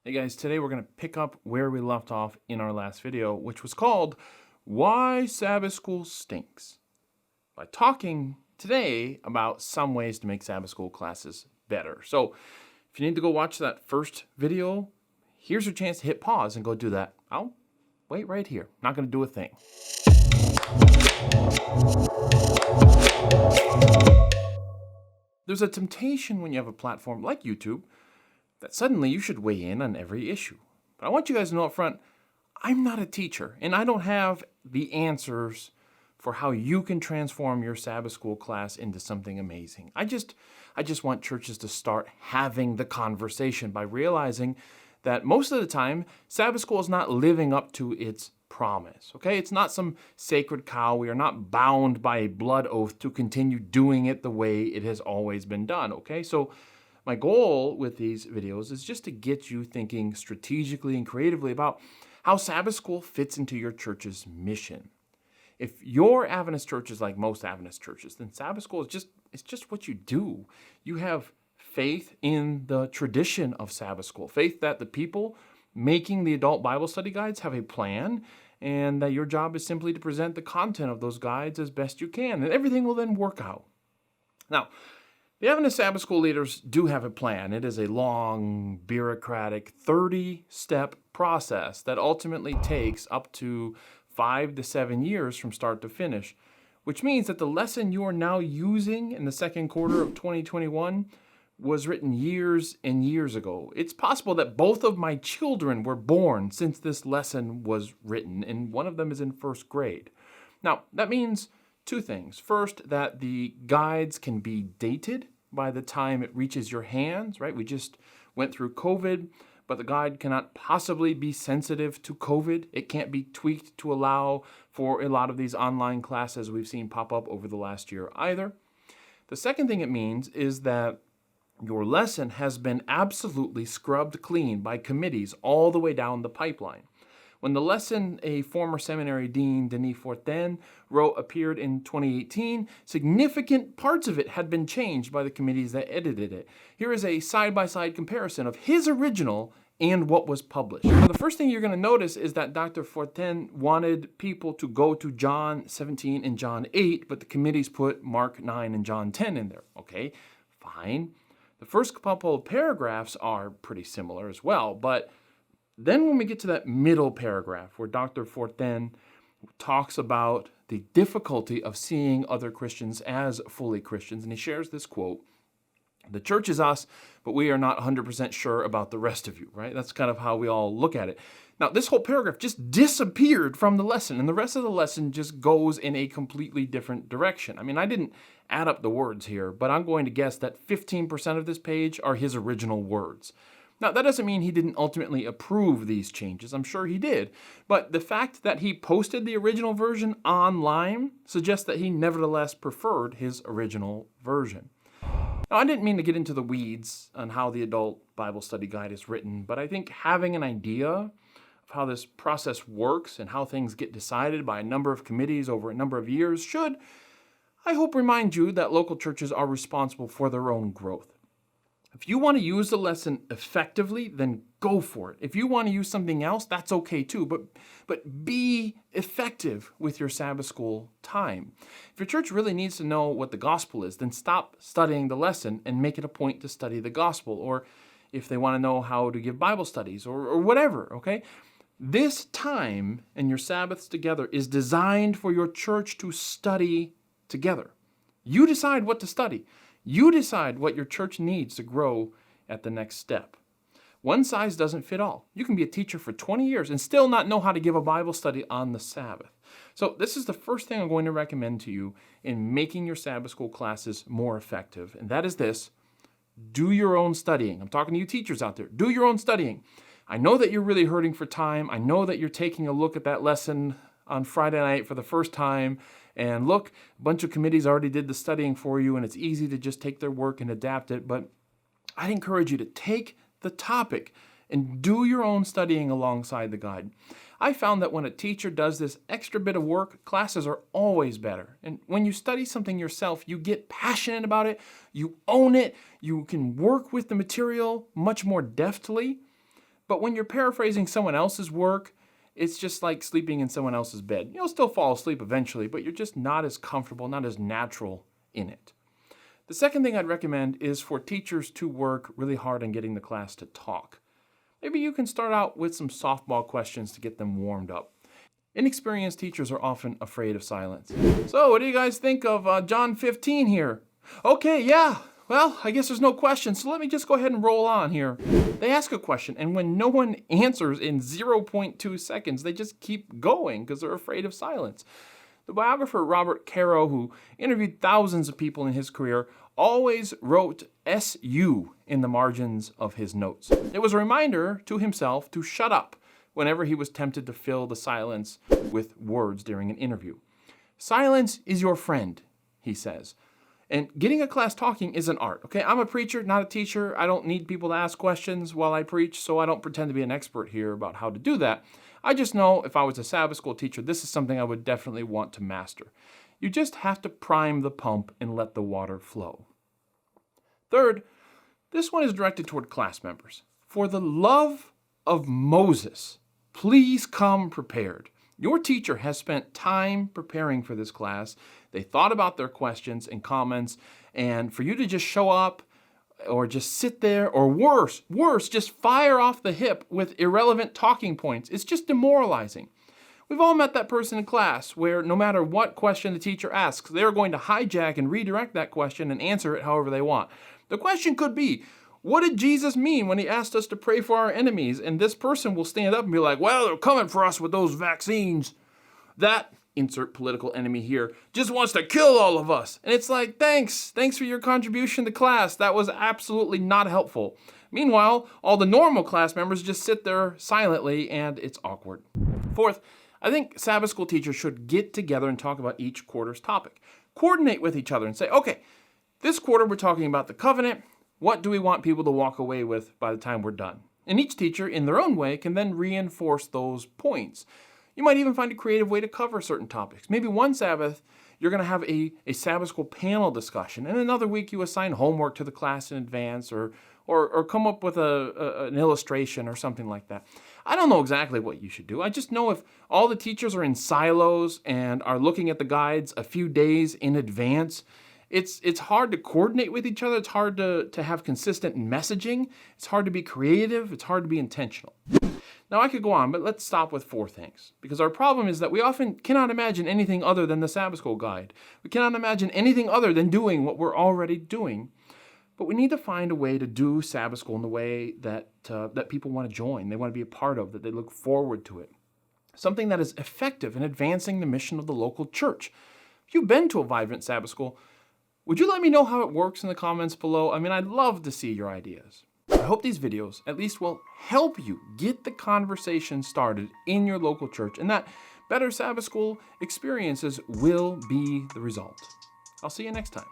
Hey guys, today we're going to pick up where we left off in our last video, which was called Why Sabbath School Stinks, by talking today about some ways to make Sabbath school classes better. So if you need to go watch that first video, here's your chance to hit pause and go do that. I'll wait right here. Not going to do a thing. There's a temptation when you have a platform like YouTube that suddenly you should weigh in on every issue. But I want you guys to know up front, I'm not a teacher, and I don't have the answers for how you can transform your Sabbath school class into something amazing. I just want churches to start having the conversation by realizing that most of the time, Sabbath school is not living up to its promise, okay? It's not some sacred cow. We are not bound by a blood oath to continue doing it the way it has always been done, okay? So my goal with these videos is just to get you thinking strategically and creatively about how Sabbath school fits into your church's mission. If your Adventist church is like most Adventist churches, then Sabbath school is just what you do. You have faith in the tradition of Sabbath school, faith that the people making the adult Bible study guides have a plan, and that your job is simply to present the content of those guides as best you can, and everything will then work out. Now, the Adventist Sabbath school leaders do have a plan. It is a long, bureaucratic, 30-step process that ultimately takes up to 5 to 7 years from start to finish, which means that the lesson you are now using in the second quarter of 2021 was written years and years ago. It's possible that both of my children were born since this lesson was written, and one of them is in first grade. Now, that means two things. First, that the guides can be dated by the time it reaches your hands, right? We just went through COVID, but the guide cannot possibly be sensitive to COVID. It can't be tweaked to allow for a lot of these online classes we've seen pop up over the last year either. The second thing it means is that your lesson has been absolutely scrubbed clean by committees all the way down the pipeline. When the lesson a former seminary dean, Denis Fortin, wrote appeared in 2018, significant parts of it had been changed by the committees that edited it. Here is a side-by-side comparison of his original and what was published. Now, the first thing you're going to notice is that Dr. Fortin wanted people to go to John 17 and John 8, but the committees put Mark 9 and John 10 in there. Okay, fine. The first couple of paragraphs are pretty similar as well, but then when we get to that middle paragraph where Dr. Fortin talks about the difficulty of seeing other Christians as fully Christians, and he shares this quote, "The church is us, but we are not 100% sure about the rest of you," right? That's kind of how we all look at it. Now, this whole paragraph just disappeared from the lesson, and the rest of the lesson just goes in a completely different direction. I mean, I didn't add up the words here, but I'm going to guess that 15% of this page are his original words. Now, that doesn't mean he didn't ultimately approve these changes. I'm sure he did. But the fact that he posted the original version online suggests that he nevertheless preferred his original version. Now, I didn't mean to get into the weeds on how the adult Bible study guide is written, but I think having an idea of how this process works and how things get decided by a number of committees over a number of years should, I hope, remind you that local churches are responsible for their own growth. If you want to use the lesson effectively, then go for it. If you want to use something else, that's okay too, but be effective with your Sabbath school time. If your church really needs to know what the gospel is, then stop studying the lesson and make it a point to study the gospel. Or if they want to know how to give Bible studies or whatever, okay? This time and your Sabbaths together is designed for your church to study together. You decide what to study. You decide what your church needs to grow at the next step. One size doesn't fit all. You can be a teacher for 20 years and still not know how to give a Bible study on the Sabbath. So this is the first thing I'm going to recommend to you in making your Sabbath school classes more effective, and that is this: do your own studying. I'm talking to you teachers out there. Do your own studying. I know that you're really hurting for time. I know that you're taking a look at that lesson on Friday night for the first time, and look, a bunch of committees already did the studying for you, and it's easy to just take their work and adapt it. But I'd encourage you to take the topic and do your own studying alongside the guide. I found that when a teacher does this extra bit of work, classes are always better. And when you study something yourself, you get passionate about it, you own it, you can work with the material much more deftly. But when you're paraphrasing someone else's work, it's just like sleeping in someone else's bed. You'll still fall asleep eventually, but you're just not as comfortable, not as natural in it. The second thing I'd recommend is for teachers to work really hard on getting the class to talk. Maybe you can start out with some softball questions to get them warmed up. Inexperienced teachers are often afraid of silence. So what do you guys think of John 15 here? Okay, yeah. Well, I guess there's no question, so let me just go ahead and roll on here. They ask a question, and when no one answers in 0.2 seconds, they just keep going because they're afraid of silence. The biographer Robert Caro, who interviewed thousands of people in his career, always wrote SU in the margins of his notes. It was a reminder to himself to shut up whenever he was tempted to fill the silence with words during an interview. Silence is your friend, he says. And getting a class talking is an art, okay? I'm a preacher, not a teacher. I don't need people to ask questions while I preach, so I don't pretend to be an expert here about how to do that. I just know if I was a Sabbath school teacher, this is something I would definitely want to master. You just have to prime the pump and let the water flow. Third, this one is directed toward class members. For the love of Moses, please come prepared. Your teacher has spent time preparing for this class. They thought about their questions and comments, and for you to just show up or just sit there, or worse, just fire off the hip with irrelevant talking points, it's just demoralizing. We've all met that person in class where no matter what question the teacher asks, they're going to hijack and redirect that question and answer it however they want. The question could be, what did Jesus mean when he asked us to pray for our enemies? And this person will stand up and be like, well, they're coming for us with those vaccines. That, insert political enemy here, just wants to kill all of us. And it's like, thanks for your contribution to class. That was absolutely not helpful. Meanwhile, all the normal class members just sit there silently and it's awkward. Fourth, I think Sabbath school teachers should get together and talk about each quarter's topic. Coordinate with each other and say, okay, this quarter we're talking about the covenant. What do we want people to walk away with by the time we're done? And each teacher, in their own way, can then reinforce those points. You might even find a creative way to cover certain topics. Maybe one Sabbath, you're going to have a Sabbath school panel discussion, and another week you assign homework to the class in advance or come up with an illustration or something like that. I don't know exactly what you should do. I just know if all the teachers are in silos and are looking at the guides a few days in advance, it's hard to coordinate with each other. It's hard to have consistent messaging. It's hard to be creative. It's hard to be intentional. Now, I could go on, but let's stop with 4 things. Because our problem is that we often cannot imagine anything other than the Sabbath School Guide. We cannot imagine anything other than doing what we're already doing. But we need to find a way to do Sabbath School in the way that people want to join, they want to be a part of, that they look forward to it. Something that is effective in advancing the mission of the local church. If you've been to a Vibrant Sabbath School, would you let me know how it works in the comments below? I mean, I'd love to see your ideas. I hope these videos at least will help you get the conversation started in your local church, and that better Sabbath school experiences will be the result. I'll see you next time.